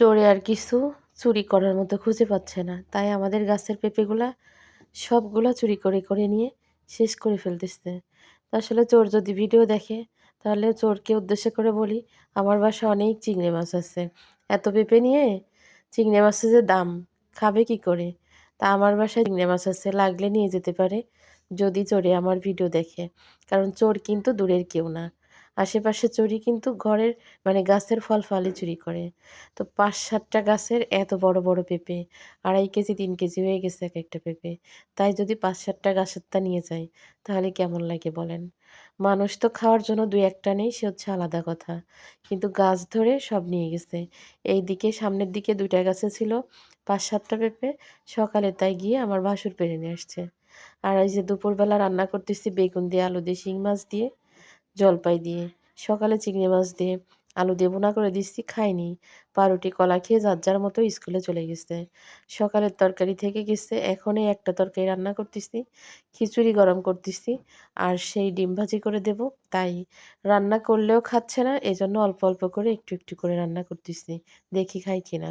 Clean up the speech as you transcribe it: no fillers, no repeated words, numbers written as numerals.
চোরে আর কিছু চুরি করার মতো খুঁজে পাচ্ছে না। তাই আমাদের গাছের পেঁপেগুলা সবগুলা চুরি করে, করে নিয়ে শেষ করে ফেলতেছে। তো আসলে চোর যদি ভিডিও দেখে তাহলে চোরকে উদ্দেশ্য করে বলি, "আমার বাসায় অনেক চিংড়ি মাছ আছে। এত পেঁপে নিয়ে চিংড়ি মাছের যে দাম, খাবে কি করে? তা আমার বাসায় চিংড়ি মাছ আছে, লাগলে নিয়ে যেতে পারে যদি চোরে আমার ভিডিও দেখে।" কারণ চোর কিন্তু দূরের কেউ না। আশেপাশে চোরই কিন্তু ঘরের মানে গাছের ফল-ফলই চুরি করে। তো ৫-৭ টা গাছের এত বড়, বড় পেঁপে। ২.৫ কেজি ৩ কেজি হয়ে গেছে একেকটা পেঁপে। তাই যদি ৫-৭ টা গাছেরটা নিয়ে যাই, তাহলে কেমন লাগে বলেন? মানুষ তো খাওয়ার জন্য ২-১ টা নেই, সে হচ্ছে আলাদা কথা। কিন্তু গাছ ধরে সব নিয়ে গেছে। এইদিকে সামনের দিকে ২ টা গাছে ছিল ৫-৭ টা পেঁপে। সকালে তাই গিয়ে আমার ভাসুর পেড়ে নিয়ে আসছে। আর এই যে দুপুরবেলা রান্না করতেছি বেগুন দিয়ে, আলু দিয়ে, শিং মাছ দিয়ে, জলপাই দিয়ে। সকালে চিংড়ি মাছ দিয়ে, আলু দিয়ে ভুনা করে দিচ্ছি, খায়নি। পাউরুটি, কলা খেয়ে যার যার মতো স্কুলে চলে গেছে। সকালের তরকারি থেকে গেছে, এখন এই একটা তরকারি রান্না করতেছি, খিচুড়ি গরম করতেছি, আর সেই ডিম ভাজি করে দেব। তাই রান্না করলেও খাচ্ছে না, এজন্য অল্প, অল্প করে একটু, একটু করে রান্না করতেছি। দেখি খায় কিনা।